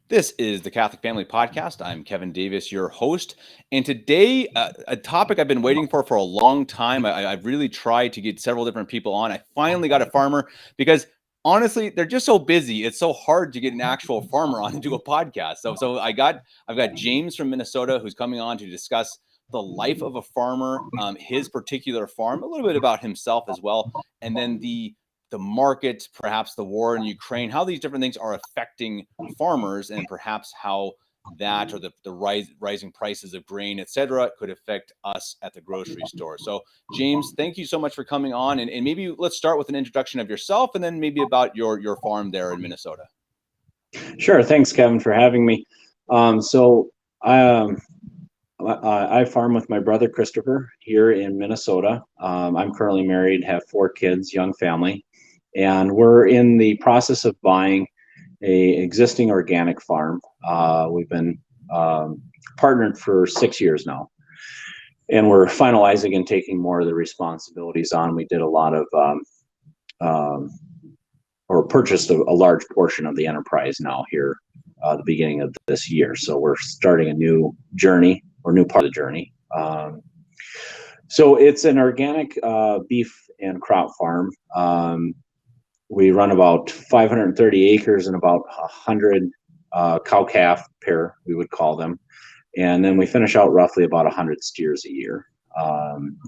This is the Catholic Family Podcast. I'm Kevin Davis, your host. And today, a topic I've been waiting for a long time. I've really tried to get several different people on. I finally got a farmer because honestly, they're just so busy. It's so hard to get an actual farmer on to do a podcast. So I've got James from Minnesota who's coming on to discuss the life of a farmer, his particular farm, a little bit about himself as well, and then the market, perhaps the war in Ukraine, how these different things are affecting farmers, and perhaps how that or the rising prices of grain, et cetera, could affect us at the grocery store. So, James, thank you so much for coming on. And maybe let's start with an introduction of yourself and then maybe about your farm there in Minnesota. Sure. Thanks, Kevin, for having me. So I farm with my brother Christopher here in Minnesota. I'm currently married, have 4 kids, young family, and we're in the process of buying a existing organic farm. We've been partnered for 6 years now, and we're finalizing and taking more of the responsibilities on. We did a lot of or purchased a large portion of the enterprise now here the beginning of this year. So we're starting a new journey or new part of the journey. So it's an organic beef and crop farm. We run about 530 acres and about 100 cow-calf pair, we would call them. And then we finish out roughly about 100 steers a year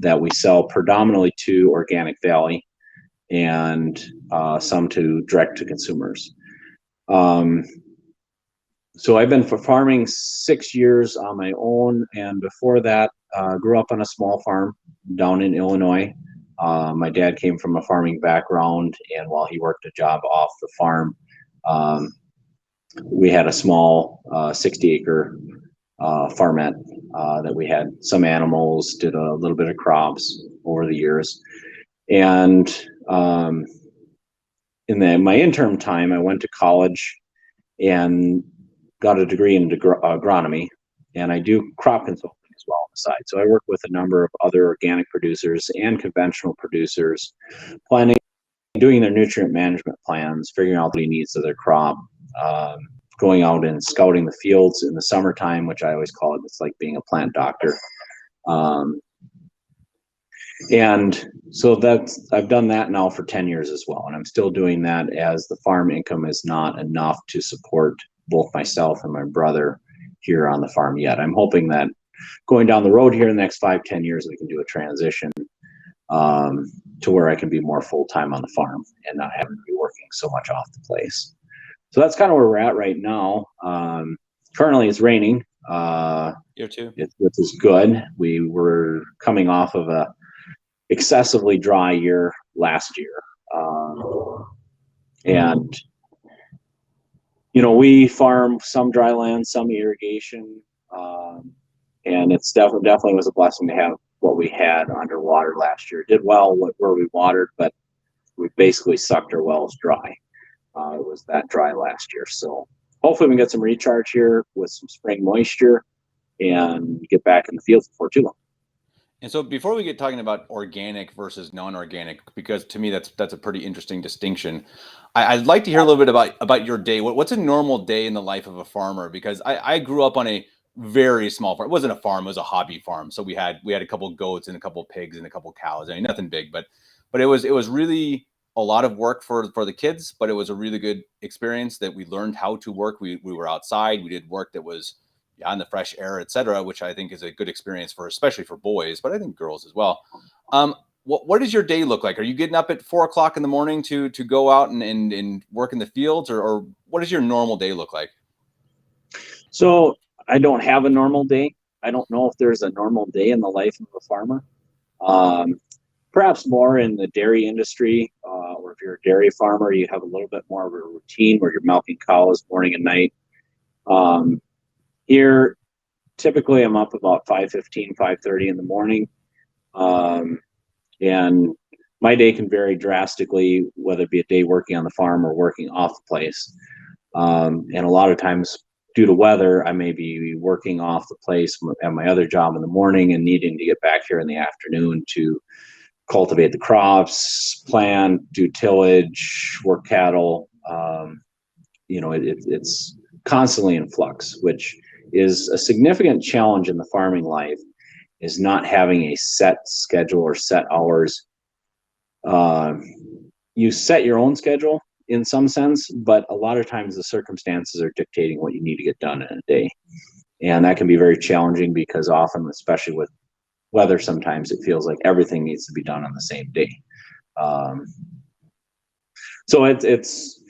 that we sell predominantly to Organic Valley and some to direct to consumers. So I've been farming 6 years on my own, and before that, grew up on a small farm down in Illinois. My dad came from a farming background, and while he worked a job off the farm, we had a small 60-acre farmette that we had some animals, did a little bit of crops over the years. And in my interim time, I went to college and got a degree in agronomy, and I do crop consulting as well on the side. So I work with a number of other organic producers and conventional producers, doing their nutrient management plans, figuring out the needs of their crop, going out and scouting the fields in the summertime, which I always call it, it's like being a plant doctor. And so I've done that now for 10 years as well. And I'm still doing that as the farm income is not enough to support both myself and my brother here on the farm yet. I'm hoping that going down the road here in the next 5-10 years, we can do a transition to where I can be more full-time on the farm and not having to be working so much off the place. So that's kind of where we're at right now. Currently it's raining. Here too. Which is good. We were coming off of a excessively dry year last year. And, we farm some dry land, some irrigation. And it's definitely was a blessing to have what we had underwater last year. It did well where we watered, but we basically sucked our wells dry. It was that dry last year. So hopefully we can get some recharge here with some spring moisture and get back in the field before too long. And so before we get talking about organic versus non-organic, because to me that's a pretty interesting distinction, I'd like to hear a little bit about your day. What's a normal day in the life of a farmer? Because I grew up on a very small farm. It wasn't a farm; it was a hobby farm. So we had a couple of goats and a couple of pigs and a couple of cows. I mean, nothing big, but it was really a lot of work for the kids. But it was a really good experience that we learned how to work. We were outside. We did work that was in the fresh air, et cetera, which I think is a good experience especially for boys, but I think girls as well. What does your day look like? Are you getting up at 4 o'clock in the morning to go out and work in the fields, or what does your normal day look like? So I don't have a normal day. I don't know if there's a normal day in the life of a farmer. Perhaps more in the dairy industry, or if you're a dairy farmer, you have a little bit more of a routine where you're milking cows morning and night. Here, typically I'm up about 5:15, 5:30 in the morning. And my day can vary drastically, whether it be a day working on the farm or working off the place. And a lot of times due to weather, I may be working off the place at my other job in the morning and needing to get back here in the afternoon to cultivate the crops, plant, do tillage, work cattle. It's constantly in flux, which is a significant challenge in the farming life, is not having a set schedule or set hours. You set your own schedule in some sense, but a lot of times the circumstances are dictating what you need to get done in a day. And that can be very challenging because often, especially with weather, sometimes it feels like everything needs to be done on the same day. So it's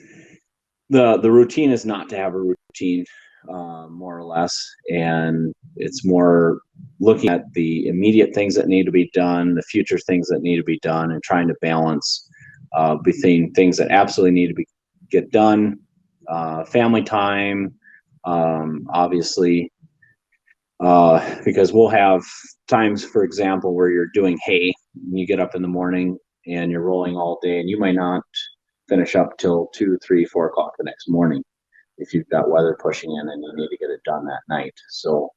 the routine is not to have a routine, more or less, and it's more looking at the immediate things that need to be done, the future things that need to be done, and trying to balance between things that absolutely need to get done, family time, obviously, because we'll have times, for example, where you're doing hay, and you get up in the morning and you're rolling all day, and you might not finish up till 2, 3, 4 o'clock the next morning if you've got weather pushing in and you need to get it done that night. So,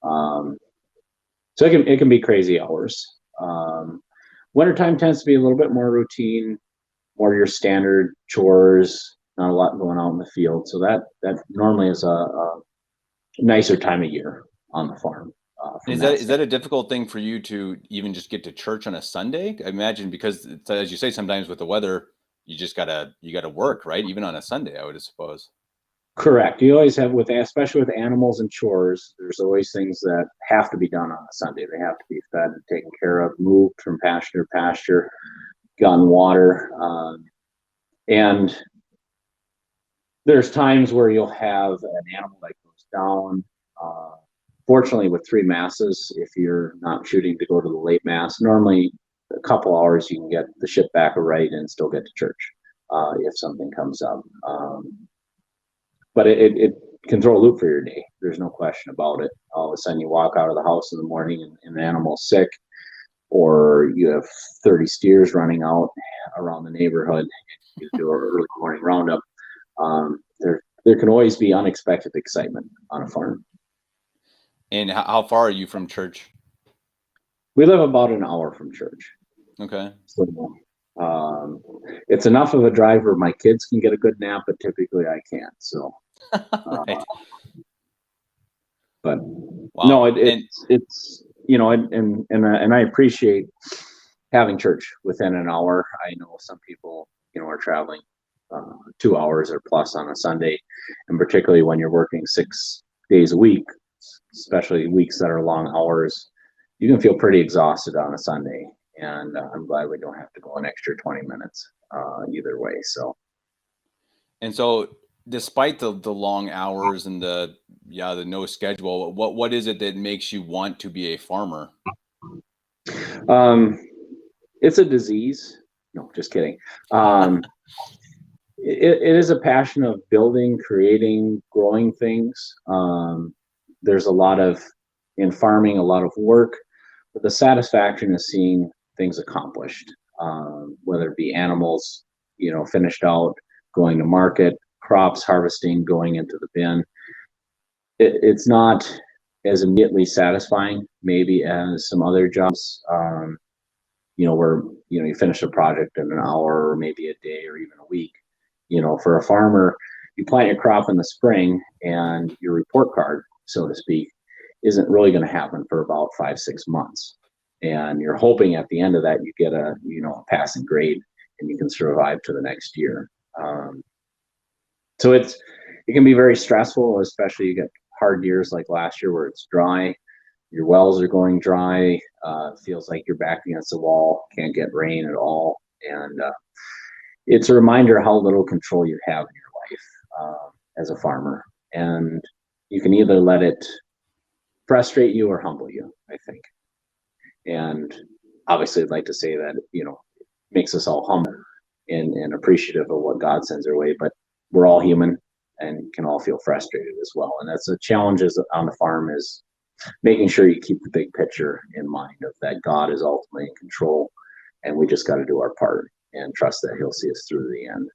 so it can be crazy hours. Wintertime tends to be a little bit more routine, more your standard chores, not a lot going on in the field. So that normally is a nicer time of year on the farm. Is that a difficult thing for you to even just get to church on a Sunday? I imagine because as you say, sometimes with the weather, you gotta work, right? Even on a Sunday, I would suppose. Correct. You always have especially with animals and chores, there's always things that have to be done on a Sunday. They have to be fed and taken care of, moved from pasture to pasture, gotten water. And there's times where you'll have an animal that goes down. Fortunately, with 3 masses, if you're not shooting to go to the late mass, normally a couple hours you can get the ship back right and still get to church if something comes up. But it can throw a loop for your day. There's no question about it. All of a sudden you walk out of the house in the morning and the animal's sick, or you have 30 steers running out around the neighborhood and you do an early morning roundup. There can always be unexpected excitement on a farm. And how far are you from church? We live about an hour from church. Okay. So, it's enough of a drive where my kids can get a good nap, but typically I can't. So, Right. But wow. No, it's and I appreciate having church within an hour. I know some people are traveling 2 hours or plus on a Sunday, and particularly when you're working 6 days a week, especially weeks that are long hours, you can feel pretty exhausted on a Sunday. And I'm glad we don't have to go an extra 20 minutes either way. And so, despite the long hours and the no schedule, what is it that makes you want to be a farmer? It's a disease. No, just kidding. It is a passion of building, creating, growing things. There's in farming, a lot of work, but the satisfaction is seeing things accomplished, whether it be animals, finished out, going to market, crops, harvesting, going into the bin. It's not as immediately satisfying maybe as some other jobs, where you finish a project in an hour or maybe a day or even a week. For a farmer, you plant your crop in the spring and your report card, so to speak, isn't really going to happen for about 5-6 months. And you're hoping at the end of that you get a passing grade and you can survive to the next year. So it can be very stressful, especially you get hard years like last year where it's dry, your wells are going dry, feels like you're back against the wall, can't get rain at all. And it's a reminder how little control you have in your life as a farmer. And you can either let it frustrate you or humble you, I think. And obviously I'd like to say that, makes us all humble and appreciative of what God sends our way, but we're all human and can all feel frustrated as well. And that's the challenges on the farm, is making sure you keep the big picture in mind of that God is ultimately in control, and we just got to do our part and trust that He'll see us through to the end.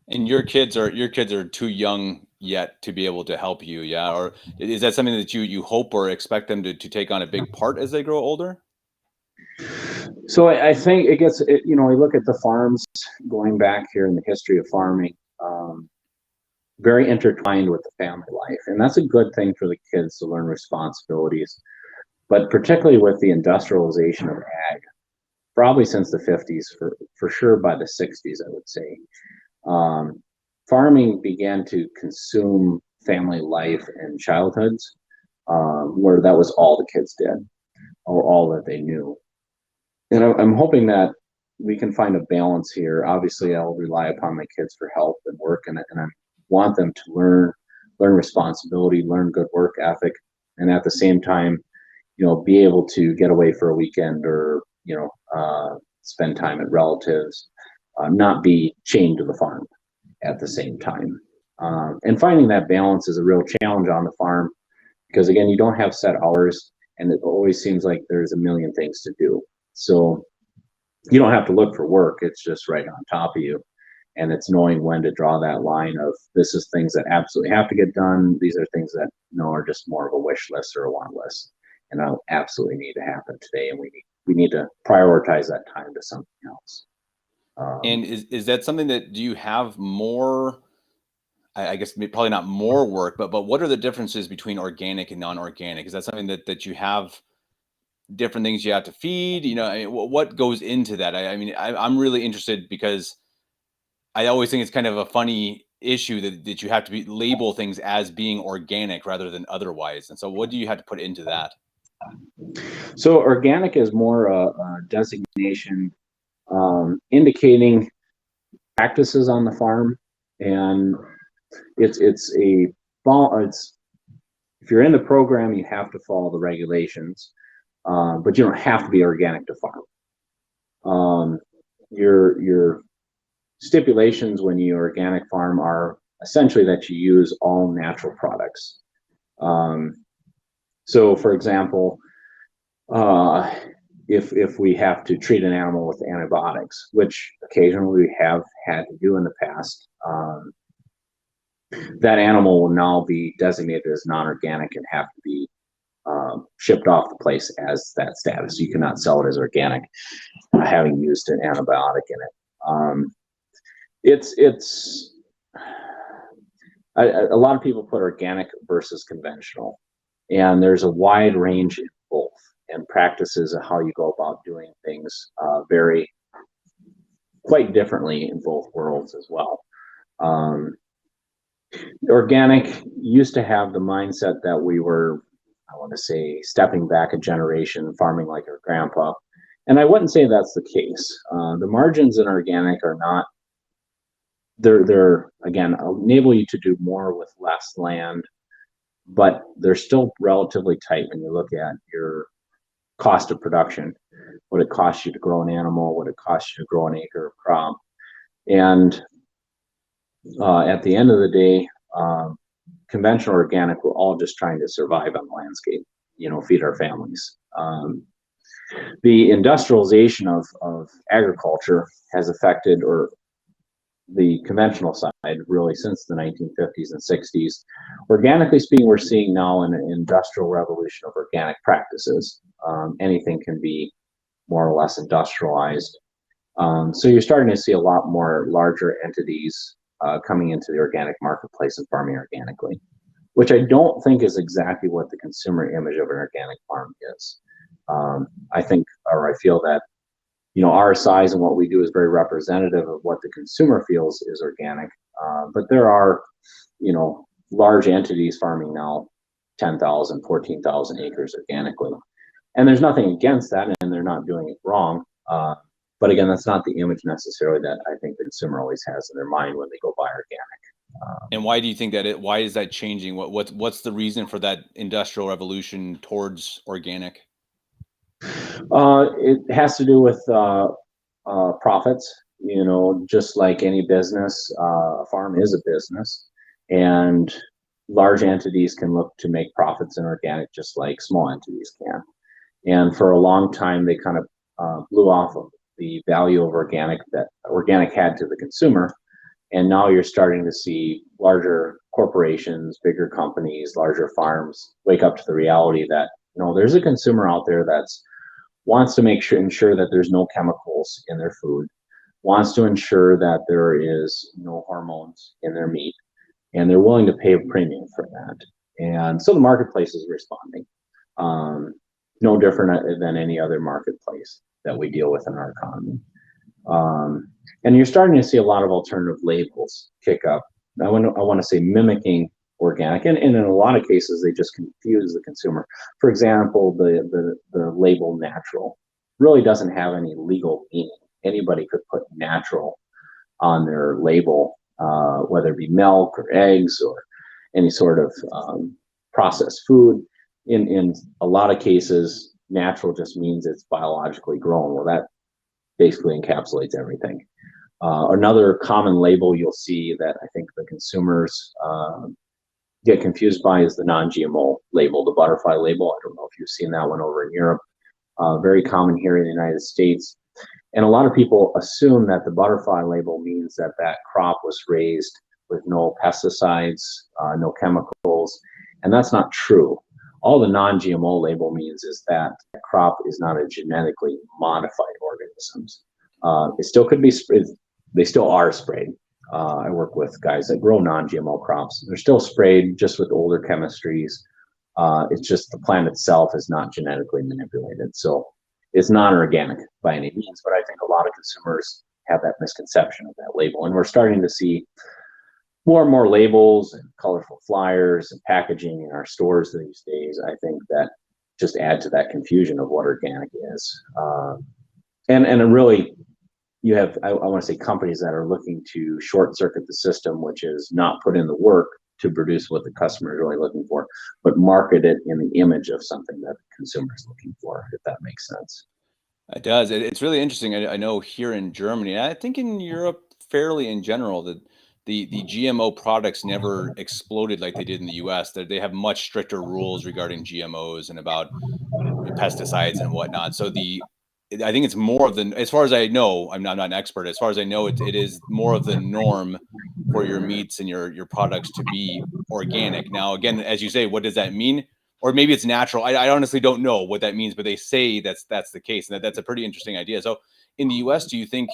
And your kids are too young yet to be able to help you, yeah? Or is that something that you hope or expect them to take on a big part as they grow older? So I think we look at the farms going back here in the history of farming. very intertwined with the family life. And that's a good thing for the kids to learn responsibilities. But particularly with the industrialization of ag, probably since the 50s, for sure by the 60s, I would say, farming began to consume family life and childhoods, where that was all the kids did, or all that they knew. And I'm hoping that we can find a balance here. Obviously, I'll rely upon my kids for help and work, and I want them to learn responsibility, learn good work ethic, and at the same time, be able to get away for a weekend, or spend time at relatives, not be chained to the farm at the same time. And finding that balance is a real challenge on the farm, because again, you don't have set hours, and it always seems like there's a million things to do. So you don't have to look for work. It's just right on top of you. And it's knowing when to draw that line of, this is things that absolutely have to get done. These are things that are just more of a wish list or a want list, and I'll absolutely need to happen today. And we need to prioritize that time to something else. And is that something that, do you have more, I guess probably not more work, but what are the differences between organic and non-organic? Is that something that you have different things you have to feed? What goes into that? I'm really interested, because I always think it's kind of a funny issue that you have to label things as being organic rather than otherwise. And so what do you have to put into that? So organic is more a designation indicating practices on the farm, and it's if you're in the program, you have to follow the regulations, but you don't have to be organic to farm. Your stipulations when you organic farm are essentially that you use all natural products. So, for example, if we have to treat an animal with antibiotics, which occasionally we have had to do in the past, that animal will now be designated as non-organic and have to be shipped off the place as that status. You cannot sell it as organic, having used an antibiotic in it. A lot of people put organic versus conventional, and there's a wide range in both, and practices of how you go about doing things vary quite differently in both worlds as well. Organic used to have the mindset that we were, I want to say, stepping back a generation, farming like our grandpa. And I wouldn't say that's the case. The margins in organic are not, they're again, enable you to do more with less land, but they're still relatively tight when you look at your cost of production, what it costs you to grow an animal, what it costs you to grow an acre of crop. And at the end of the day, conventional organic, we're all just trying to survive on the landscape, feed our families. The industrialization of agriculture has affected, or the conventional side, really since the 1950s and 60s. Organically speaking, we're seeing now an industrial revolution of organic practices. Anything can be more or less industrialized. So you're starting to see a lot more larger entities coming into the organic marketplace and farming organically, which I don't think is exactly what the consumer image of an organic farm is. I think, or I feel that, our size and what we do is very representative of what the consumer feels is organic. But there are, large entities farming now 10,000, 14,000 acres organically. And there's nothing against that, and they're not doing it wrong. But again, that's not the image necessarily that I think the consumer always has in their mind when they go buy organic. And why do you think that why is that changing? What's the reason for that industrial revolution towards organic? It has to do with profits. Just like any business, a farm is a business, and large entities can look to make profits in organic just like small entities can. And for a long time, they kind of blew off of the value of organic that organic had to the consumer. And now you're starting to see larger corporations, bigger companies, larger farms wake up to the reality that, there's a consumer out there that's wants to ensure that there's no chemicals in their food, wants to ensure that there is no hormones in their meat, and they're willing to pay a premium for that. And so the marketplace is responding, no different than any other marketplace that we deal with in our economy. And you're starting to see a lot of alternative labels kick up. I want to say mimicking organic, and in a lot of cases they just confuse the consumer. For example, the label natural really doesn't have any legal meaning. Anybody could put natural on their label, whether it be milk or eggs or any sort of processed food. In a lot of cases, natural just means it's biologically grown. Well, that basically encapsulates everything. Another common label you'll see that I think the consumers get confused by is the non-GMO label, the butterfly label. I don't know if you've seen that one over in Europe. Very common here in the United States. And a lot of people assume that the butterfly label means that that crop was raised with no pesticides, no chemicals, and that's not true. All the non-GMO label means is that the crop is not a genetically modified organisms. It still could be sprayed. They still are sprayed. I work with guys that grow non-GMO crops. They're still sprayed just with older chemistries. It's just the plant itself is not genetically manipulated. So it's non-organic by any means, but I think a lot of consumers have that misconception of that label. And we're starting to see more and more labels and colorful flyers and packaging in our stores these days. I think that just add to that confusion of what organic is. And really, you have, I want to say, companies that are looking to short circuit the system, which is not put in the work to produce what the customer is really looking for, but market it in the image of something that the consumer is looking for, if that makes sense. It does. It's really interesting. I know here in Germany, and I think in Europe fairly in general, that the GMO products never exploded like they did in the US. That they have much stricter rules regarding GMOs and about pesticides and whatnot. So I think it's more of the, as far as I know, I'm not an expert. As far as I know, it is more of the norm for your meats and your products to be organic. Now, again, as you say, what does that mean? Or maybe it's natural. I honestly don't know what that means, but they say that's the case, and that's a pretty interesting idea. So, in the U.S., do you think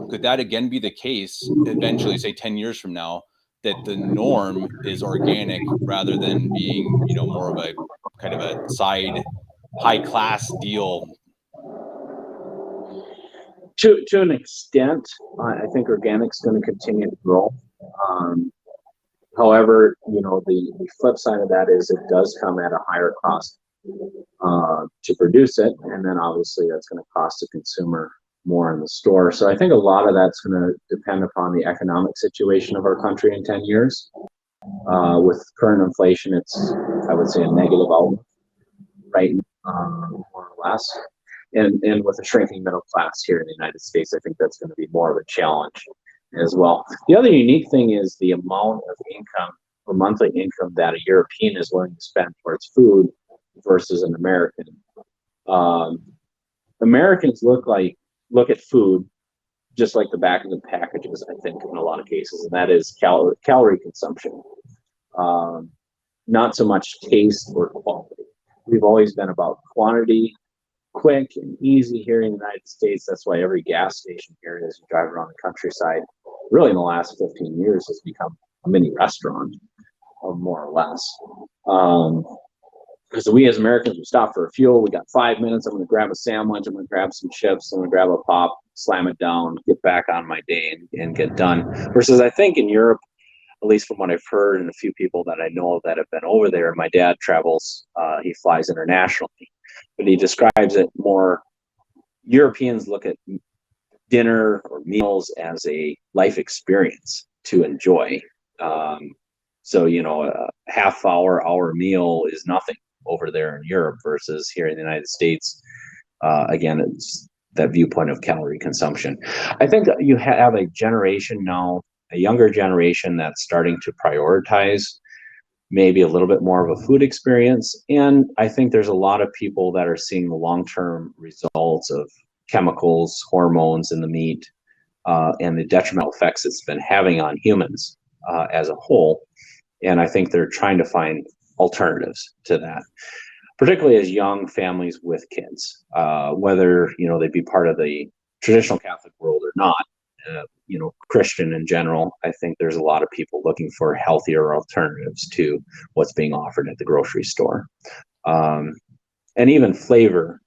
could that again be the case eventually, say 10 years from now, that the norm is organic rather than being, more of a kind of a side high class deal? To an extent, I think organic's going to continue to grow. However, the flip side of that is it does come at a higher cost to produce it, and then obviously that's going to cost the consumer more in the store. So I think a lot of that's going to depend upon the economic situation of our country in 10 years. With current inflation, it's, I would say, a negative outlook, right? More or less. And with a shrinking middle class here in the United States, I think that's going to be more of a challenge as well. The other unique thing is the amount of income or monthly income that a European is willing to spend towards food versus an American. Americans look at food just like the back of the packages, I think, in a lot of cases, and that is calorie consumption, not so much taste or quality. We've always been about quantity, quick and easy here in the United States. That's why every gas station here, as you drive around the countryside, really in the last 15 years has become a mini restaurant, more or less. Because we as Americans, we stop for a fuel, we got 5 minutes, I'm going to grab a sandwich, I'm going to grab some chips, I'm going to grab a pop, slam it down, get back on my day and get done. Versus I think in Europe, at least from what I've heard and a few people that I know that have been over there, my dad travels, he flies internationally, but he describes it more, Europeans look at dinner or meals as a life experience to enjoy. So, a hour meal is nothing over there in Europe versus here in the United States. Again, it's that viewpoint of calorie consumption. I think that you have a generation now, a younger generation that's starting to prioritize maybe a little bit more of a food experience. And I think there's a lot of people that are seeing the long-term results of chemicals, hormones in the meat, and the detrimental effects it's been having on humans as a whole. And I think they're trying to find alternatives to that, particularly as young families with kids, whether, they be part of the traditional Catholic world or not. Christian in general, I think there's a lot of people looking for healthier alternatives to what's being offered at the grocery store. And even flavor,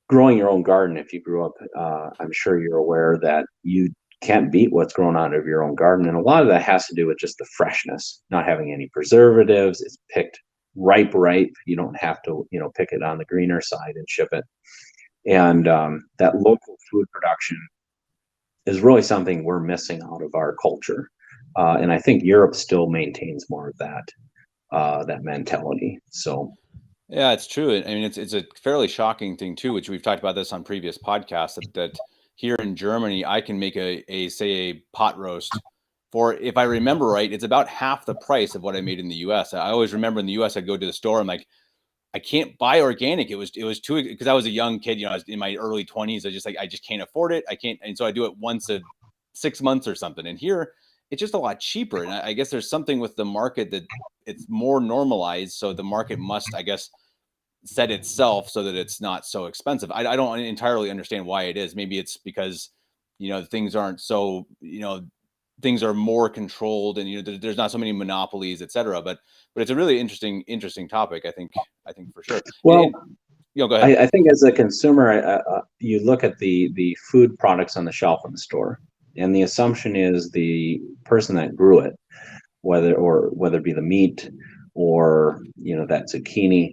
growing your own garden. If you grew up, I'm sure you're aware that you can't beat what's grown out of your own garden. And a lot of that has to do with just the freshness, not having any preservatives. It's picked ripe. You don't have to, pick it on the greener side and ship it. And that local food production is really something we're missing out of our culture. And I think Europe still maintains more of that mentality. So. Yeah, it's true. I mean, it's a fairly shocking thing too, which we've talked about this on previous podcasts, that here in Germany, I can make a pot roast for, if I remember right, it's about half the price of what I made in the US. I always remember in the US, I'd go to the store, I'm like, I can't buy organic. It was too, because I was a young kid, I was in my early 20s. I just can't afford it. I can't. And so I do it once a 6 months or something. And here it's just a lot cheaper. And I guess there's something with the market that it's more normalized. So the market must, I guess, set itself so that it's not so expensive. I don't entirely understand why it is. Maybe it's because, things aren't so, things are more controlled, and there's not so many monopolies, et cetera. But it's a really interesting topic. I think for sure. Well, go ahead. I think as a consumer, you look at the food products on the shelf in the store, and the assumption is the person that grew it, whether it be the meat or that zucchini,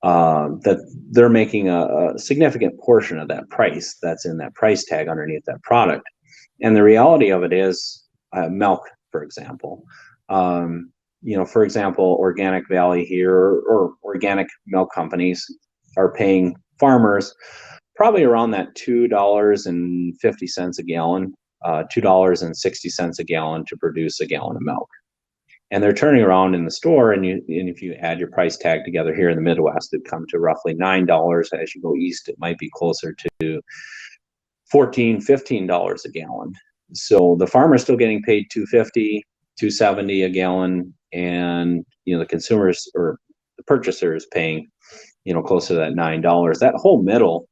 that they're making a significant portion of that price that's in that price tag underneath that product. And the reality of it is milk, for example. For example, Organic Valley here or organic milk companies are paying farmers probably around that $2.50 a gallon, $2.60 a gallon to produce a gallon of milk. And they're turning around in the store, and if you add your price tag together here in the Midwest, it'd come to roughly $9. As you go east, it might be closer to $14, $15 a gallon. So the farmer's still getting paid $2.50, $2.70 a gallon, and the consumers or the purchaser is paying close to that $9. That whole middle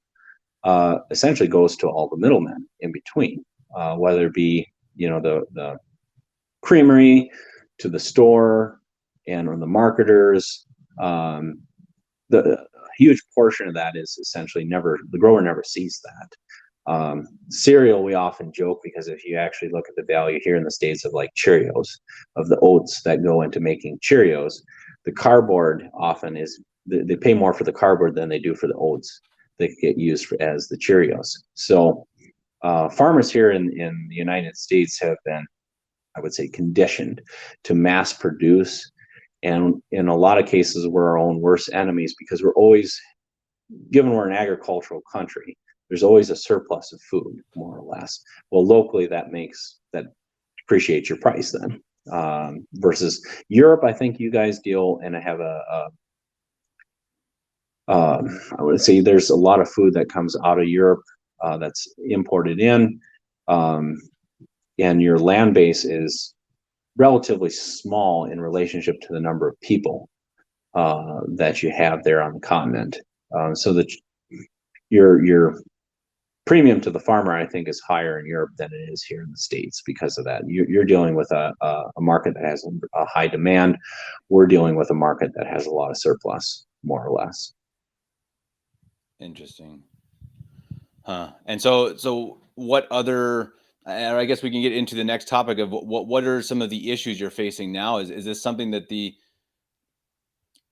essentially goes to all the middlemen in between, whether it be the creamery to the store and or the marketers. The huge portion of that is essentially the grower never sees that. Cereal, we often joke, because if you actually look at the value here in the States of like Cheerios, of the oats that go into making Cheerios, the cardboard often is, they pay more for the cardboard than they do for the oats that get used as the Cheerios. So farmers here in the United States have been, I would say, conditioned to mass produce. And in a lot of cases, we're our own worst enemies, because we're always, given we're an agricultural country, there's always a surplus of food, more or less. Well, locally, that depreciates your price then. Versus Europe, I think you guys deal and have I would say there's a lot of food that comes out of Europe that's imported in. And your land base is relatively small in relationship to the number of people that you have there on the continent. So that your premium to the farmer, I think, is higher in Europe than it is here in the States because of that. You're dealing with a market that has a high demand. We're dealing with a market that has a lot of surplus, more or less. Interesting. Huh. And so what other, and I guess we can get into the next topic of what are some of the issues you're facing now? Is this something that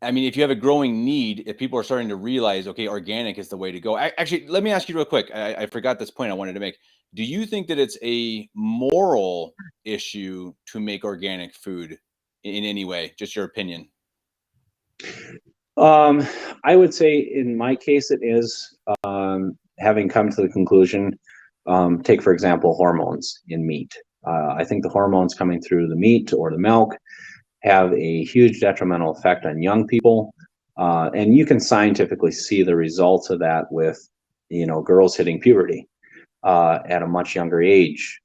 if you have a growing need, if people are starting to realize, okay, organic is the way to go. Actually, let me ask you real quick. I forgot this point I wanted to make. Do you think that it's a moral issue to make organic food in any way? Just your opinion. I would say in my case, it is, having come to the conclusion, take, for example, hormones in meat. I think the hormones coming through the meat or the milk have a huge detrimental effect on young people. And you can scientifically see the results of that with, girls hitting puberty at a much younger age,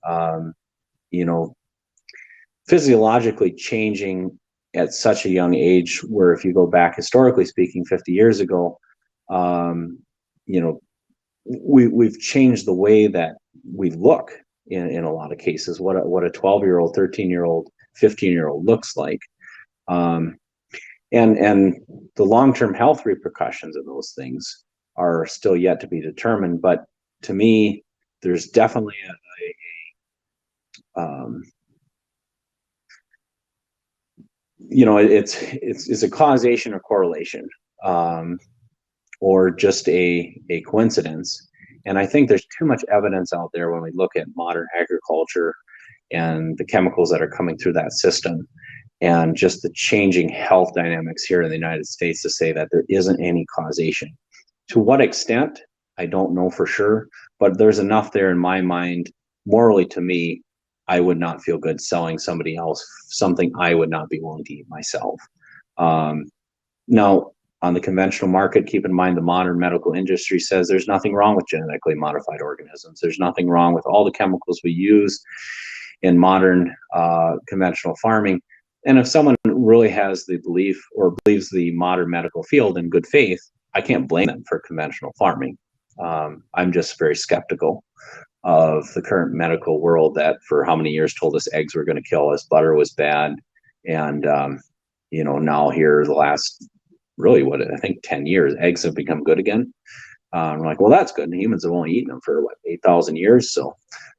physiologically changing at such a young age, where if you go back, historically speaking, 50 years ago, we've changed the way that we look. in a lot of cases, what a 12-year-old, 13-year-old, 15-year-old looks like. And the long-term health repercussions of those things are still yet to be determined. But to me, there's definitely it's a causation or correlation, or just a coincidence. And I think there's too much evidence out there when we look at modern agriculture and the chemicals that are coming through that system, and just the changing health dynamics here in the United States, to say that there isn't any causation. To what extent, I don't know for sure, but there's enough there in my mind. Morally, to me, I would not feel good selling somebody else something I would not be willing to eat myself. Now, on the conventional market, keep in mind the modern medical industry says there's nothing wrong with genetically modified organisms. There's nothing wrong with all the chemicals we use in modern conventional farming. And if someone really has the belief or believes the modern medical field in good faith, I can't blame them for conventional farming. I'm just very skeptical of the current medical world that for how many years told us eggs were going to kill us, butter was bad. And, now here the last, really, what I think 10 years, eggs have become good again. I'm like, well, that's good. And humans have only eaten them for 8,000 years. So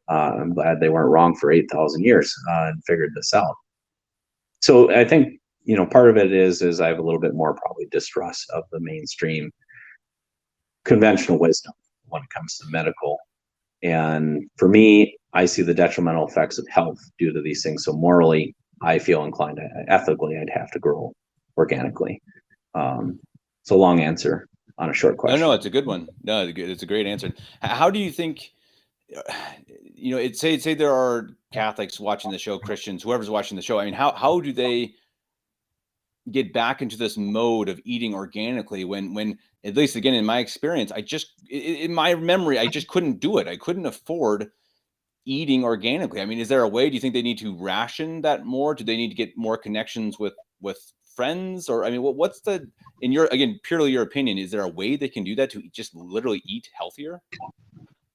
I'm glad they weren't wrong for 8,000 years and figured this out. So I think, part of it is I have a little bit more probably distrust of the mainstream conventional wisdom when it comes to medical. And for me, I see the detrimental effects of health due to these things. So morally, I feel inclined ethically, I'd have to grow organically. It's a long answer on a short question. No, it's a good one. No, it's a great answer. How do you think, it's say there are Catholics watching the show, Christians, whoever's watching the show. I mean, how do they get back into this mode of eating organically when at least again, in my experience, in my memory, I just couldn't do it. I couldn't afford eating organically. I mean, is there a way, do you think they need to ration that more? Do they need to get more connections with friends? Or, I mean, what's in your, again, purely your opinion, is there a way they can do that to just literally eat healthier?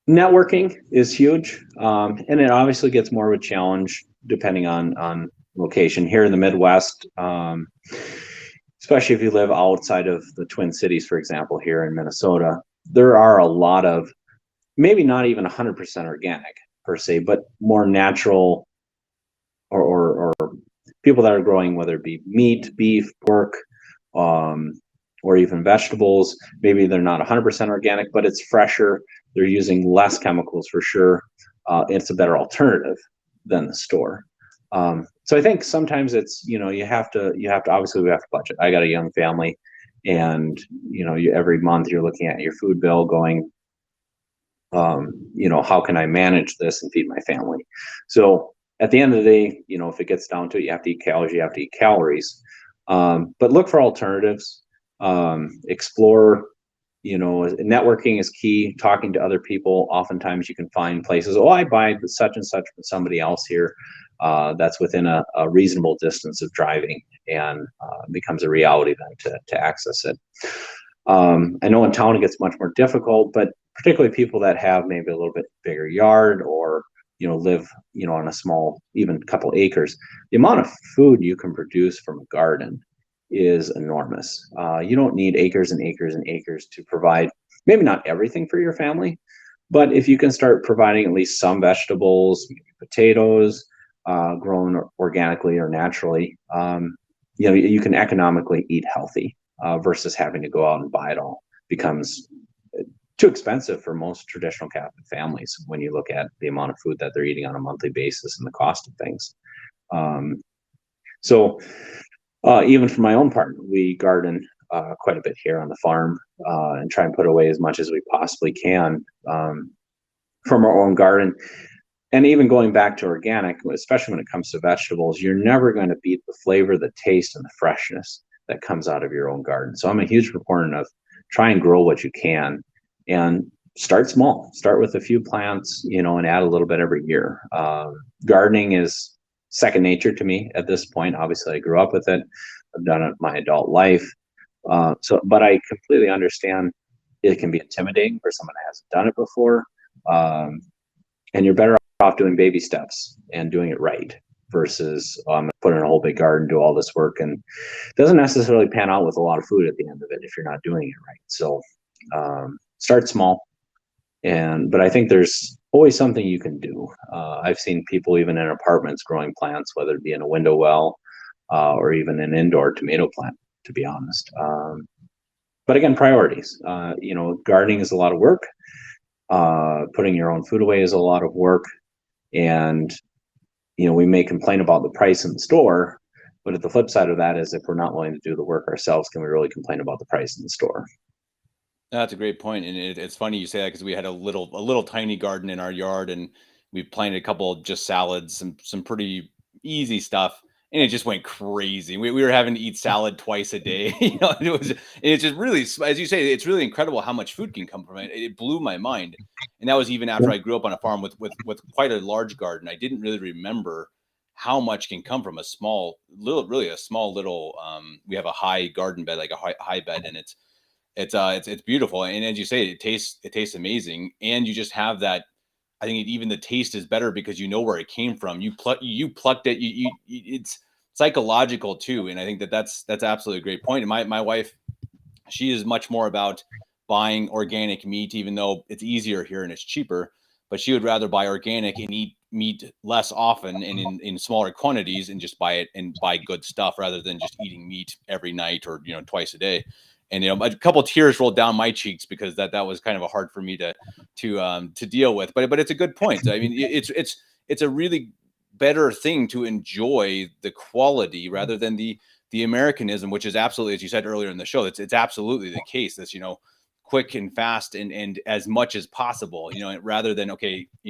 Networking is huge. And it obviously gets more of a challenge depending on location. Here in the Midwest, especially if you live outside of the Twin Cities, for example, here in Minnesota, there are a lot of, maybe not even 100% organic per se, but more natural or people that are growing, whether it be meat, beef, pork, or even vegetables. Maybe they're not 100% organic, but it's fresher. They're using less chemicals for sure. It's a better alternative than the store. So I think sometimes it's, you have to obviously we have to budget. I got a young family, and every month you're looking at your food bill going, how can I manage this and feed my family? So at the end of the day, if it gets down to it, you have to eat calories, you have to eat calories. But look for alternatives, explore, networking is key. Talking to other people. Oftentimes you can find places, I buy such and such from somebody else here. That's within a reasonable distance of driving, and becomes a reality then to access it. I know in town it gets much more difficult, but particularly people that have maybe a little bit bigger yard, or live on a small, even couple acres, the amount of food you can produce from a garden is enormous. You don't need acres and acres and acres to provide maybe not everything for your family, but if you can start providing at least some vegetables, maybe potatoes, grown organically or naturally, you can economically eat healthy, versus having to go out and buy it all. Becomes too expensive for most traditional Catholic families when you look at the amount of food that they're eating on a monthly basis and the cost of things. So even for my own part, we garden quite a bit here on the farm, and try and put away as much as we possibly can from our own garden. And even going back to organic, especially when it comes to vegetables, you're never going to beat the flavor, the taste, and the freshness that comes out of your own garden. So I'm a huge proponent of try and grow what you can, and start small. Start with a few plants, and add a little bit every year. Gardening is second nature to me at this point. Obviously, I grew up with it. I've done it my adult life. But I completely understand it can be intimidating for someone that hasn't done it before. And you're better off doing baby steps and doing it right versus put in a whole big garden, do all this work, and it doesn't necessarily pan out with a lot of food at the end of it if you're not doing it right. So start small. But I think there's always something you can do. I've seen people even in apartments growing plants, whether it be in a window well or even an indoor tomato plant, to be honest. But again, priorities. Gardening is a lot of work. Putting your own food away is a lot of work. And, we may complain about the price in the store, but at the flip side of that is if we're not willing to do the work ourselves, can we really complain about the price in the store? That's a great point, and it's funny you say that because we had a little tiny garden in our yard, and we planted a couple of just salads, some pretty easy stuff, and it just went crazy. We were having to eat salad twice a day. It's just really, as you say, it's really incredible how much food can come from it. It blew my mind, and that was even after I grew up on a farm with quite a large garden. I didn't really remember how much can come from a small little, really a small little. We have a high garden bed, like a high bed, and it's beautiful, and as you say, it tastes amazing, and you just have that. I think even the taste is better because you know where it came from. You plucked it. It's psychological too, and I think that's absolutely a great point. And my wife, she is much more about buying organic meat, even though it's easier here and it's cheaper. But she would rather buy organic and eat meat less often and in smaller quantities, and just buy it and buy good stuff rather than just eating meat every night or twice a day. And a couple of tears rolled down my cheeks because that was kind of hard for me to deal with. But it's a good point. I mean, it's a really better thing to enjoy the quality rather than the Americanism, which is absolutely, as you said earlier in the show, it's absolutely the case. That's quick and fast and as much as possible. Rather than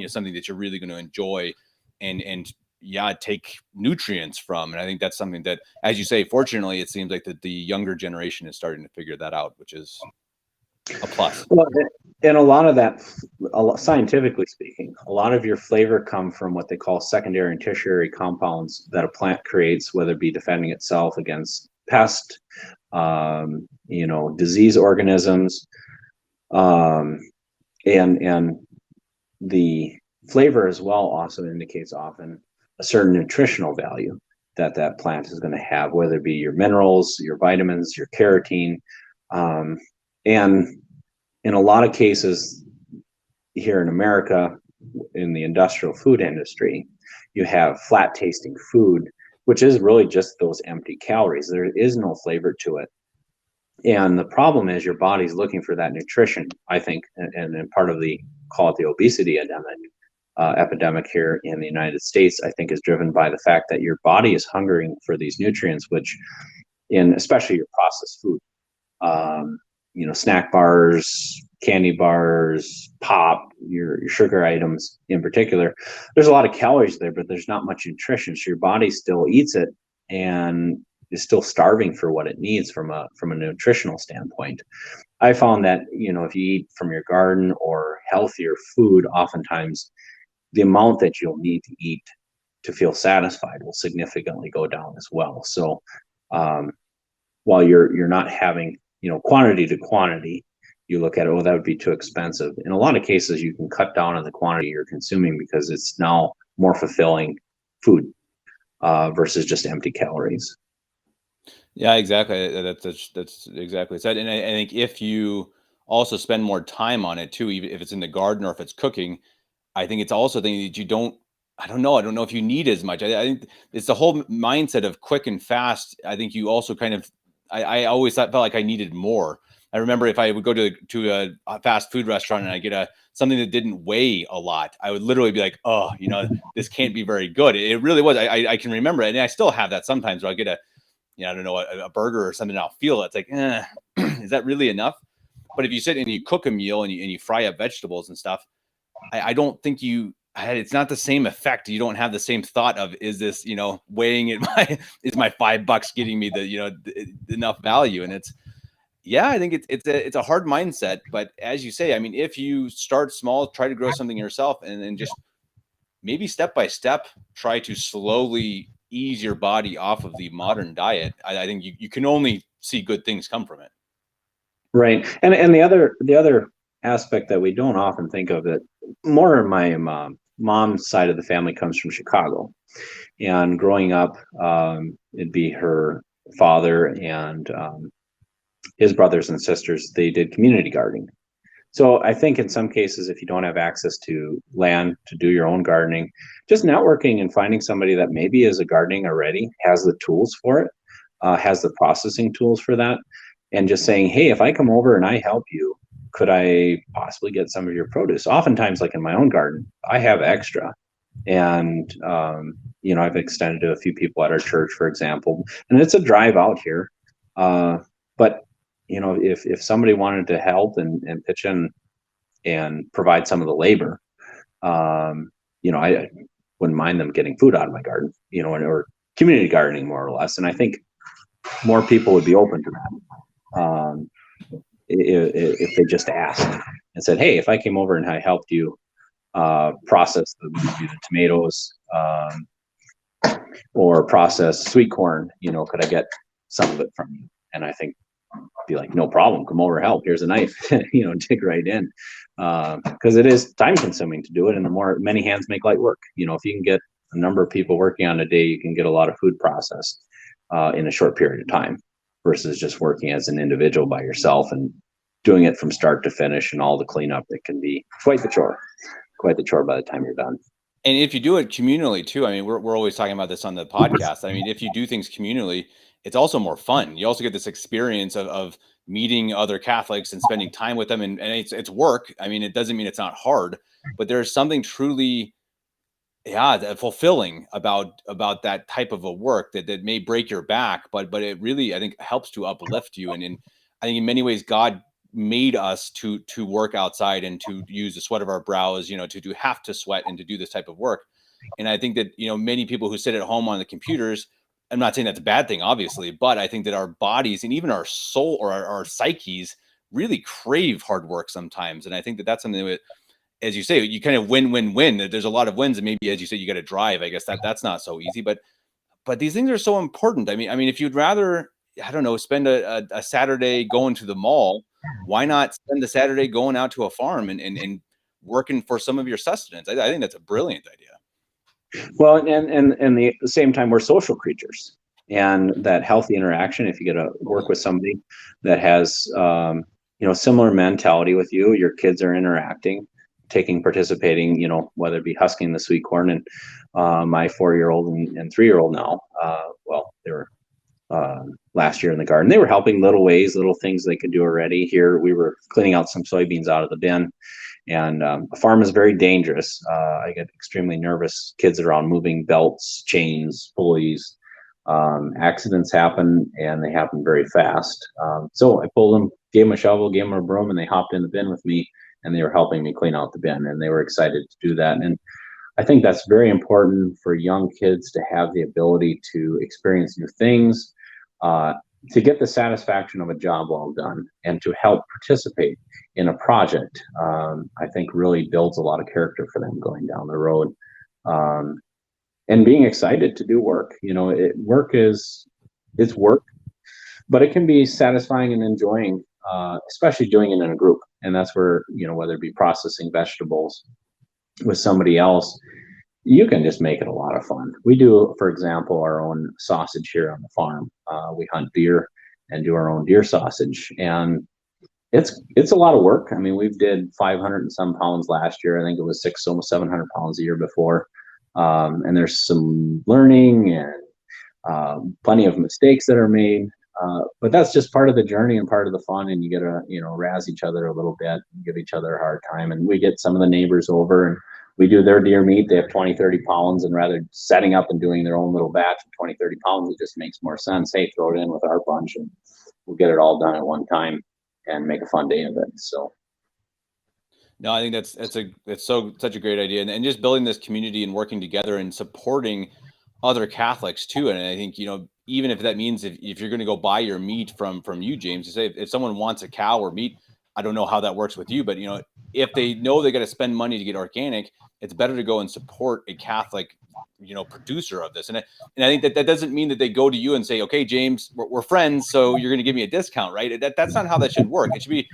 something that you're really going to enjoy and take nutrients from. And I think that's something that, as you say, fortunately, it seems like the younger generation is starting to figure that out, which is a plus. Well, and a lot of that, scientifically speaking, a lot of your flavor come from what they call secondary and tertiary compounds that a plant creates, whether it be defending itself against pest, disease organisms, and the flavor as well also indicates often a certain nutritional value that plant is going to have, whether it be your minerals, your vitamins, your carotene. And in a lot of cases here in America, in the industrial food industry, you have flat tasting food, which is really just those empty calories. There is no flavor to it. And the problem is your body's looking for that nutrition, I think, and part of call it the obesity epidemic here in the United States, I think, is driven by the fact that your body is hungering for these nutrients, which especially your processed food, snack bars, candy bars, pop, your sugar items in particular, there's a lot of calories there, but there's not much nutrition. So your body still eats it and is still starving for what it needs from a nutritional standpoint. I found that, if you eat from your garden or healthier food, oftentimes the amount that you'll need to eat to feel satisfied will significantly go down as well. So while you're not having, quantity to quantity, you look at it, that would be too expensive. In a lot of cases, you can cut down on the quantity you're consuming because it's now more fulfilling food versus just empty calories. Yeah, exactly. That's exactly said. And I think if you also spend more time on it too, even if it's in the garden or if it's cooking, I think it's also the thing that you don't. I don't know. I don't know if you need as much. I think it's the whole mindset of quick and fast. I think you also kind of. I always felt like I needed more. I remember if I would go to a fast food restaurant and I get something that didn't weigh a lot, I would literally be like, oh, this can't be very good. It really was. I can remember it, and I still have that sometimes where I get I don't know, a burger or something, I'll feel it. It's like, is that really enough? But if you sit and you cook a meal and you fry up vegetables and stuff, I don't think it's not the same effect. You don't have the same thought of, is this, weighing it, is my $5 getting me enough value? And I think it's a hard mindset, but as you say, I mean, if you start small, try to grow something yourself and then just maybe step by step, try to slowly ease your body off of the modern diet. I think you can only see good things come from it. Right. And the other aspect that we don't often think of, that more in my mom's side of the family comes from Chicago, and growing up, it'd be her father and his brothers and sisters. They did community gardening. So I think in some cases, if you don't have access to land to do your own gardening, just networking and finding somebody that maybe is a gardening already, has the tools for it, has the processing tools for that, and just saying, hey, if I come over and I help you, could I possibly get some of your produce? Oftentimes, like in my own garden, I have extra. And, I've extended to a few people at our church, for example, and it's a drive out here. But if somebody wanted to help and pitch in and provide some of the labor, I wouldn't mind them getting food out of my garden, or community gardening more or less. And I think more people would be open to that if they just asked and said, hey, if I came over and I helped you process the tomatoes or process sweet corn, could I get some of it from you? And I think be like, no problem, come over, help, here's a knife, dig right in, because it is time consuming to do it, and the more many hands make light work. If you can get a number of people working on a day, you can get a lot of food processed in a short period of time, versus just working as an individual by yourself and doing it from start to finish, and all the cleanup. It can be quite the chore by the time you're done. And if you do it communally too, I mean, we're always talking about this on the podcast. I mean, if you do things communally, it's also more fun. You also get this experience of meeting other Catholics and spending time with them. And it's work. I mean, it doesn't mean it's not hard, but there's something truly, fulfilling about that type of a work that may break your back, but it really, I think, helps to uplift you. And I think in many ways, God made us to work outside and to use the sweat of our brows, to have to sweat and to do this type of work. And I think that, many people who sit at home on the computers, I'm not saying that's a bad thing, obviously, but I think that our bodies and even our soul or our psyches really crave hard work sometimes. And I think that that's something that, as you say, you kind of win. There's a lot of wins, and maybe, as you say, you got to drive. I guess that's not so easy, but these things are so important. I mean, if you'd rather, I don't know, spend a Saturday going to the mall, why not spend the Saturday going out to a farm and working for some of your sustenance? I think that's a brilliant idea. Well, and the same time, we're social creatures, and that healthy interaction. If you get to work with somebody that has, similar mentality with you, your kids are interacting, participating, whether it be husking the sweet corn. And my 4-year-old and 3-year-old now, they were last year in the garden. They were helping little things they could do already. Here we were cleaning out some soybeans out of the bin. And a farm is very dangerous. I get extremely nervous. Kids around, moving belts, chains, pulleys. Accidents happen, and they happen very fast. So I pulled them, gave them a shovel, gave them a broom, and they hopped in the bin with me, and they were helping me clean out the bin, and they were excited to do that. And I think that's very important for young kids to have the ability to experience new things, to get the satisfaction of a job well done, and to help participate in a project. I think really builds a lot of character for them going down the road, and being excited to do work. It's work, but it can be satisfying and enjoying, especially doing it in a group. And that's where, whether it be processing vegetables with somebody else, you can just make it a lot of fun. We do, for example, our own sausage here on the farm. We hunt deer and do our own deer sausage, and it's a lot of work. I mean, we did 500 and some pounds last year. I think it was almost 700 pounds a year before. And there's some learning and plenty of mistakes that are made. But that's just part of the journey and part of the fun. And you get to, razz each other a little bit and give each other a hard time. And we get some of the neighbors over, and we do their deer meat. They have 20, 30 pounds, and rather setting up and doing their own little batch of 20, 30 pounds, it just makes more sense. Hey, throw it in with our bunch, and we'll get it all done at one time and make a fun day of it. So. No, I think that's such a great idea, and just building this community and working together and supporting other Catholics too. And I think, even if that means if you're going to go buy your meat from you, James, to say if someone wants a cow or meat, I don't know how that works with you, but if they know they got to spend money to get organic, it's better to go and support a Catholic, producer of this. And I think that doesn't mean that they go to you and say, okay, James, we're friends, so you're going to give me a discount, right? That's not how that should work. It should be,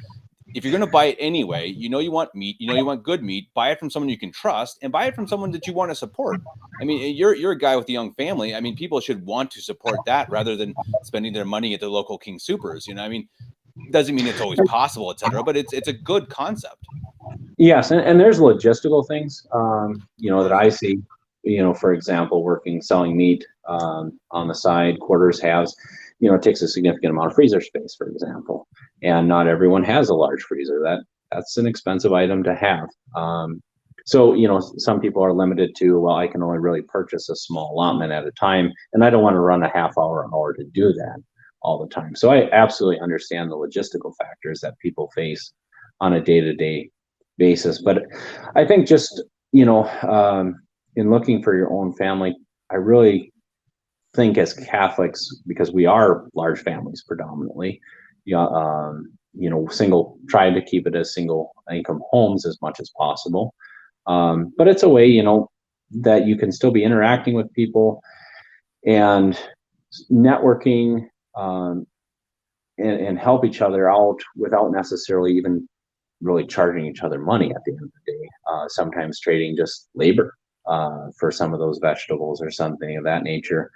if you're going to buy it anyway, you want meat, you want good meat, buy it from someone you can trust and buy it from someone that you want to support. I mean, you're a guy with a young family. I mean, people should want to support that rather than spending their money at the local King Supers. I mean, doesn't mean it's always possible, etc., but it's a good concept. Yes, and there's logistical things, that I see. For example, selling meat on the side, quarters halves, it takes a significant amount of freezer space, for example, and not everyone has a large freezer. That's an expensive item to have. So, some people are limited to, well, I can only really purchase a small allotment at a time, and I don't want to run a half hour to do that all the time. So I absolutely understand the logistical factors that people face on a day-to-day basis. But I think just, in looking for your own family, I really think as Catholics, because we are large families predominantly, try to keep it as single income homes as much as possible. But it's a way, that you can still be interacting with people and networking, and help each other out without necessarily even really charging each other money at the end of the day. Sometimes trading just labor for some of those vegetables or something of that nature.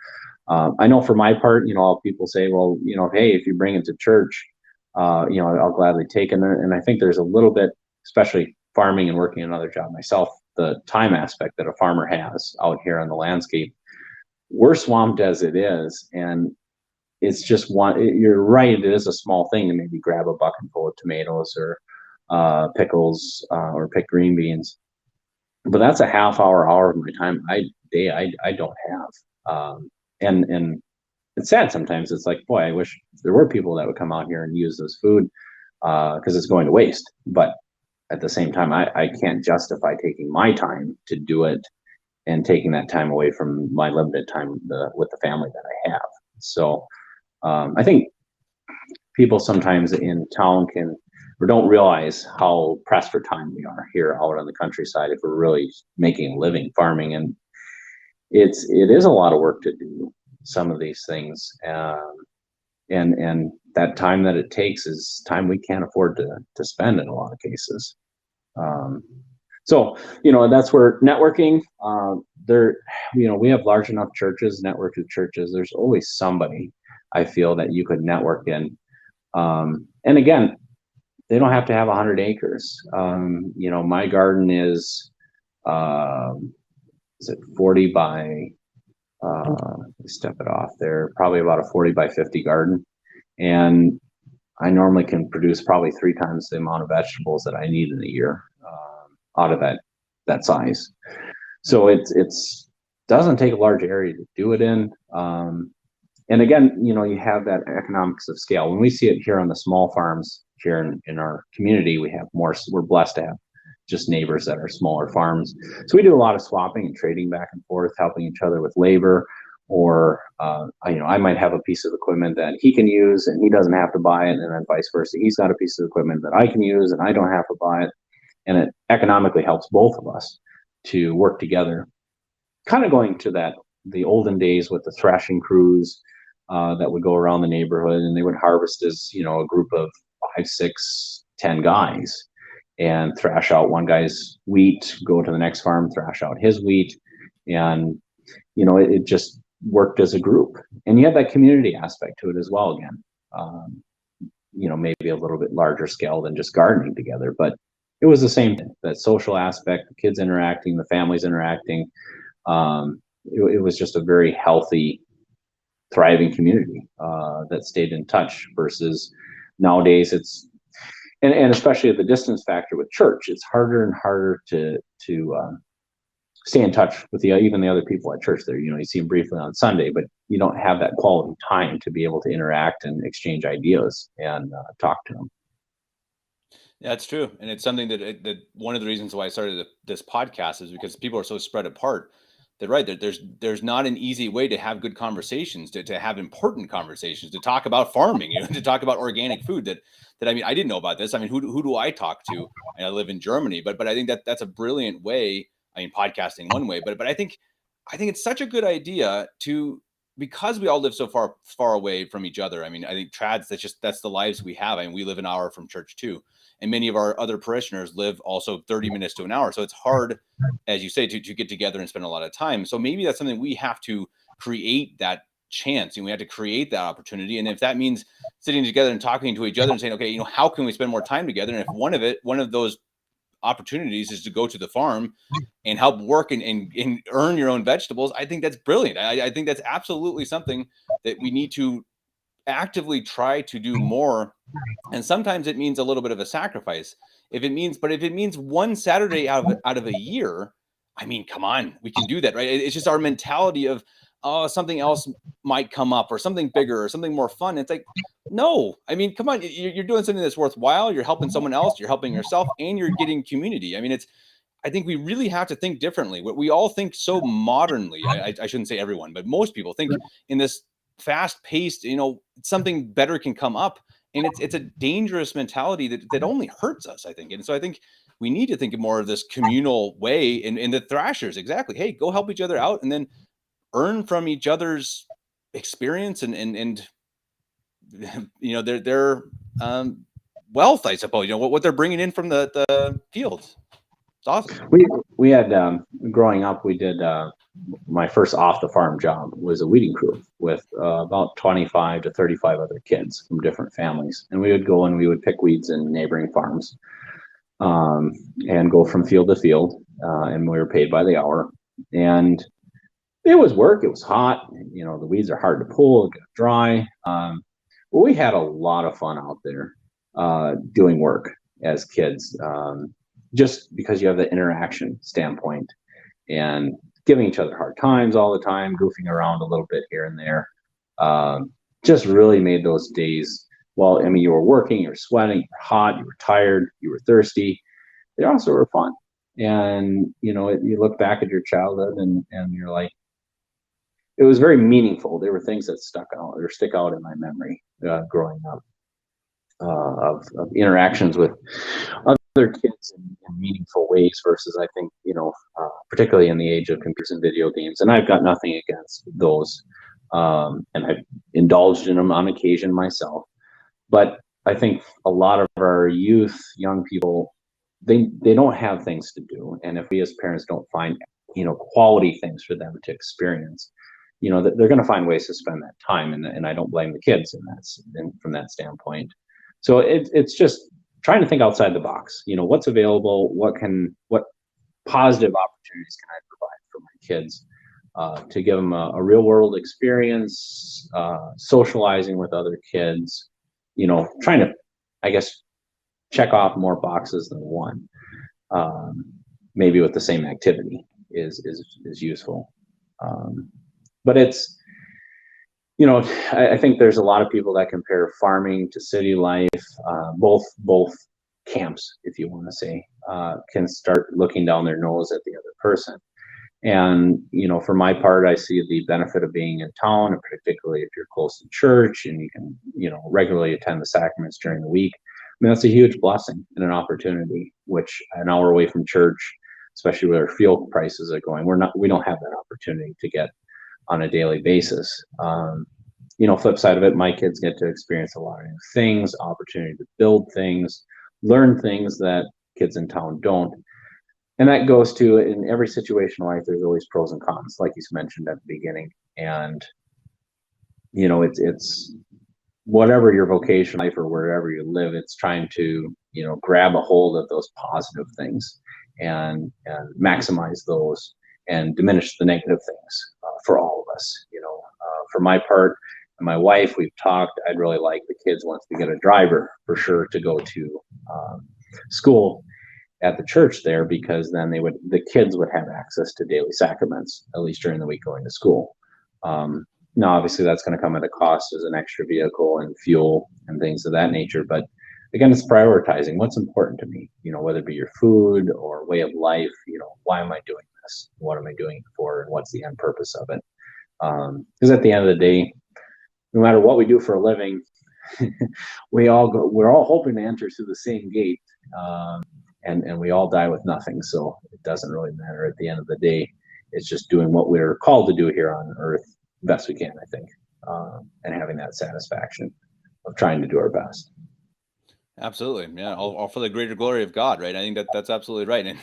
I know for my part, people say, well, hey, if you bring it to church, I'll gladly take it. And I think there's a little bit, especially farming and working another job myself, the time aspect that a farmer has out here on the landscape. We're swamped as it is, and it's just you're right, it is a small thing to maybe grab a bucket full of tomatoes or pickles or pick green beans, but that's a half hour of my time I don't have. And it's sad sometimes. It's like, boy, I wish there were people that would come out here and use this food because it's going to waste. But at the same time, I can't justify taking my time to do it and taking that time away from my limited time with the family that I have. So I think people sometimes in town don't realize how pressed for time we are here out on the countryside if we're really making a living farming. And it is a lot of work to do some of these things. And that time that it takes is time we can't afford to spend in a lot of cases. So, that's where networking, we have large enough churches, network of churches. There's always somebody I feel that you could network in. And again, they don't have to have 100 acres. My garden is it 40 by, step it off there, probably about a 40 by 50 garden. And I normally can produce probably 3 times the amount of vegetables that I need in a year out of that size. So it's doesn't take a large area to do it in. And again, you have that economics of scale. When we see it here on the small farms here in our community, we're blessed to have just neighbors that are smaller farms. So we do a lot of swapping and trading back and forth, helping each other with labor. Or, I might have a piece of equipment that he can use and he doesn't have to buy it. And then vice versa. He's got a piece of equipment that I can use and I don't have to buy it. And it economically helps both of us to work together. Kind of going to the olden days with the threshing crews that would go around the neighborhood, and they would harvest as, a group of 5, 6, 10 guys and thrash out one guy's wheat, go to the next farm, thrash out his wheat. And, it just worked as a group. And you have that community aspect to it as well again. Maybe a little bit larger scale than just gardening together, but it was the same thing, that social aspect, the kids interacting, the families interacting. It was just a very healthy, thriving community that stayed in touch versus nowadays and especially the distance factor with church, it's harder and harder to stay in touch with even the other people at church there. You see them briefly on Sunday, but you don't have that quality time to be able to interact and exchange ideas and talk to them. Yeah, it's true. And it's something that one of the reasons why I started this podcast is because people are so spread apart. That right, there's not an easy way to have good conversations, to have important conversations, to talk about farming, to talk about organic food. That I mean, I didn't know about this. I mean, who do I talk to? And I live in Germany, but I think that's a brilliant way. I mean, podcasting one way, but I think it's such a good idea to because we all live so far away from each other. I mean, I think trads, that's the lives we have. I mean, we live an hour from church too, and many of our other parishioners live also 30 minutes to an hour. So it's hard, as you say, to get together and spend a lot of time. So maybe that's something we have to create, that chance, and we have to create that opportunity. And if that means sitting together and talking to each other and saying, okay, how can we spend more time together? And if one of those opportunities is to go to the farm and help work and earn your own vegetables, I think that's brilliant. I think that's absolutely something that we need to actively try to do more. And sometimes it means a little bit of a sacrifice. If it means one Saturday out of a year, I mean, come on, we can do that, right? It's just our mentality of, oh, something else might come up, or something bigger, or something more fun. It's like, no, I mean, come on, you're doing something that's worthwhile. You're helping someone else, you're helping yourself, and you're getting community. I mean, I think we really have to think differently. We all think so modernly. I shouldn't say everyone, but most people think in this fast-paced, something better can come up, and it's a dangerous mentality that only hurts us, I think. And so I think we need to think of more of this communal way in the thrashers. Exactly. Hey, go help each other out, and then earn from each other's experience and their wealth, I suppose. What they're bringing in from the fields. It's awesome. We had growing up, we did my first off the farm job was a weeding crew with about 25 to 35 other kids from different families, and we would go and we would pick weeds in neighboring farms, and go from field to field, and we were paid by the hour. And it was work. It was hot. The weeds are hard to pull, get dry. But we had a lot of fun out there doing work as kids, just because you have the interaction standpoint and giving each other hard times all the time, goofing around a little bit here and there. Just really made those days, well, I mean, you were working, you were sweating, you were hot, you were tired, you were thirsty. They also were fun. And, you look back at your childhood and you're like, it was very meaningful. There were things that stick out in my memory growing up, of interactions with other kids in meaningful ways versus, I think, particularly in the age of computers and video games. And I've got nothing against those, and I've indulged in them on occasion myself. But I think a lot of our youth, young people, they don't have things to do. And if we as parents don't find, quality things for them to experience, they're going to find ways to spend that time, and I don't blame the kids from that standpoint. So it's just trying to think outside the box. What's available, what positive opportunities can I provide for my kids, to give them a real world experience, socializing with other kids, trying to, I guess, check off more boxes than one, maybe with the same activity is useful. But it's, I think there's a lot of people that compare farming to city life. Both camps, if you want to say, can start looking down their nose at the other person. And, for my part, I see the benefit of being in town, and particularly if you're close to church and you can, regularly attend the sacraments during the week. I mean, that's a huge blessing and an opportunity, which an hour away from church, especially where fuel prices are going, we don't have that opportunity to get on a daily basis. Flip side of it, my kids get to experience a lot of new things, opportunity to build things, learn things that kids in town don't. And that goes to, in every situation in life, there's always pros and cons, like you mentioned at the beginning. And, it's whatever your vocation life or wherever you live, it's trying to, grab a hold of those positive things and maximize those and diminish the negative things, for all of us. For my part and my wife, we've talked, I'd really like the kids, once we get a driver for sure, to go to school at the church there, because then the kids would have access to daily sacraments, at least during the week going to school. Now, obviously, that's going to come at a cost as an extra vehicle and fuel and things of that nature. But again, it's prioritizing what's important to me, whether it be your food or way of life, why am I doing this? What am I doing it for? And what's the end purpose of it? Because at the end of the day, no matter what we do for a living, we're all hoping to enter through the same gate. And we all die with nothing. So it doesn't really matter at the end of the day. It's just doing what we're called to do here on earth, best we can, I think, and having that satisfaction of trying to do our best. Absolutely. Yeah. All for the greater glory of God, right? I think that's absolutely right. And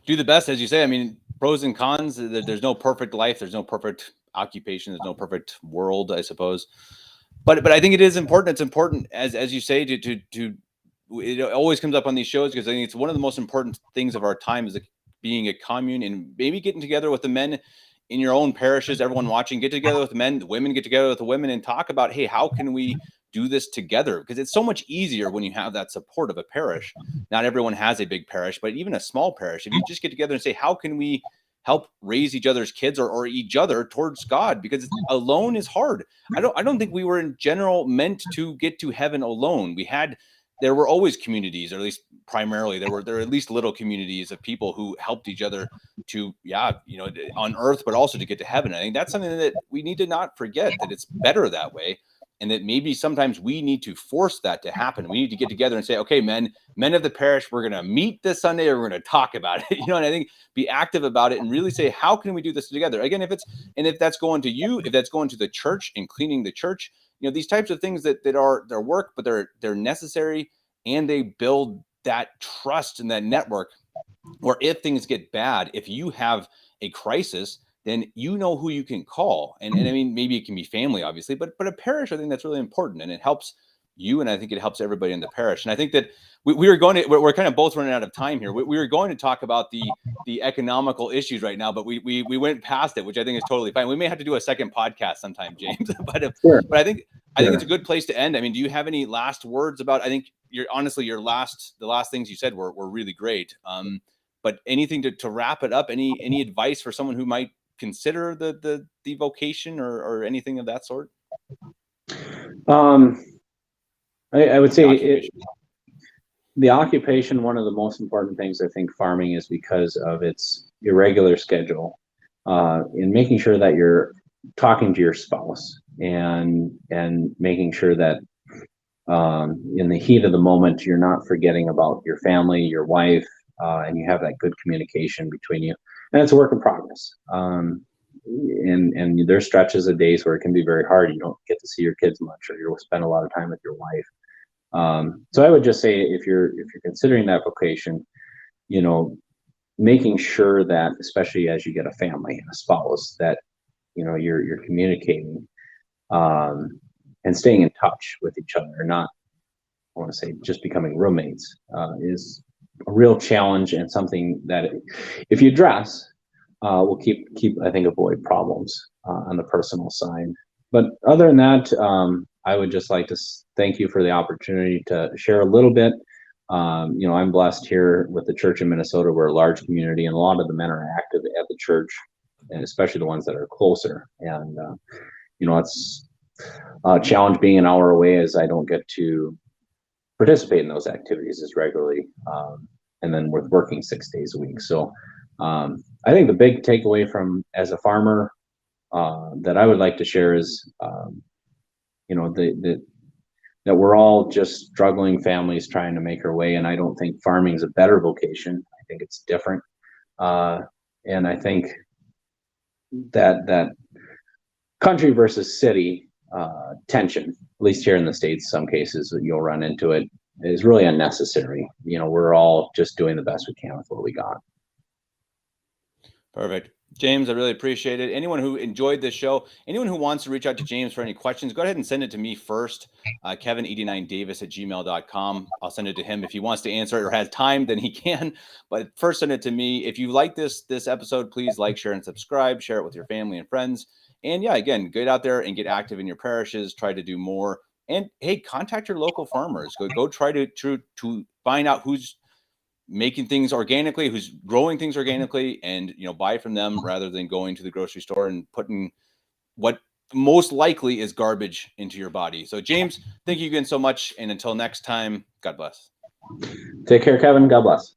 do the best, as you say. I mean, pros and cons. There's no perfect life. There's no perfect occupation. There's no perfect world, I suppose. But I think it is important. It's important, as you say, to it always comes up on these shows, because I think it's one of the most important things of our time is being a commune, and maybe getting together with the men in your own parishes, everyone watching, get together with the men, the women get together with the women, and talk about, hey, how can we do this together? Because it's so much easier when you have that support of a parish. Not everyone has a big parish, but even a small parish, if you just get together and say, how can we help raise each other's kids, or each other towards God? Because alone is hard. I don't think we were in general meant to get to heaven alone. There were always communities, or at least primarily there were at least little communities of people who helped each other to, on earth, but also to get to heaven. I think that's something that we need to not forget, that it's better that way. And that maybe sometimes we need to force that to happen. We need to get together and say, okay, men of the parish, we're going to meet this Sunday, or we're going to talk about it. And I think be active about it and really say, how can we do this together? Again, if that's going to you, if that's going to the church and cleaning the church, these types of things that are their work, but they're necessary, and they build that trust and that network where if things get bad, if you have a crisis, then you know who you can call. And I mean, maybe it can be family, obviously, but a parish, I think that's really important, and it helps you, and I think it helps everybody in the parish. And I think that we're kind of both running out of time here. We were going to talk about the economical issues right now, but we went past it, which I think is totally fine. We may have to do a second podcast sometime, James. Sure. But I think it's a good place to end. I mean, do you have any last words about? I think the last things you said were really great. But anything to wrap it up? Any advice for someone who might consider the vocation, or anything of that sort? I would say the occupation, one of the most important things, I think, farming is because of its irregular schedule, in making sure that you're talking to your spouse, and making sure that in the heat of the moment, you're not forgetting about your family, your wife, and you have that good communication between you. And it's a work in progress. And there's stretches of days where it can be very hard. You don't get to see your kids much, or you'll spend a lot of time with your wife. So I would just say, if you're considering that vocation, making sure that, especially as you get a family and a spouse, that you're communicating, and staying in touch with each other, not, I want to say, just becoming roommates, is a real challenge, and something that, if you address, will keep I think, avoid problems on the personal side. But other than that, I would just like to thank you for the opportunity to share a little bit. I'm blessed here with the church in Minnesota. We're a large community, and a lot of the men are active at the church, and especially the ones that are closer. And it's a challenge being an hour away, as I don't get to participate in those activities as regularly, and then with working 6 days a week. So I think the big takeaway from, as a farmer, that I would like to share is, that we're all just struggling families trying to make our way. And I don't think farming is a better vocation. I think it's different. And I think that country versus city tension, at least here in the States, some cases you'll run into it, is really unnecessary. We're all just doing the best we can with what we got. Perfect. James, I really appreciate it. Anyone who enjoyed this show, anyone who wants to reach out to James for any questions, go ahead and send it to me first, kevin89davis@gmail.com. I'll send it to him. If he wants to answer it or has time, then he can. But first, send it to me. If you like this episode, please like, share, and subscribe. Share it with your family and friends. And yeah, again, get out there and get active in your parishes. Try to do more. And hey, contact your local farmers. Go try to find out who's making things organically, who's growing things organically, and buy from them, rather than going to the grocery store and putting what most likely is garbage into your body. So James, thank you again so much, and until next time, God bless. Take care, Kevin. God bless.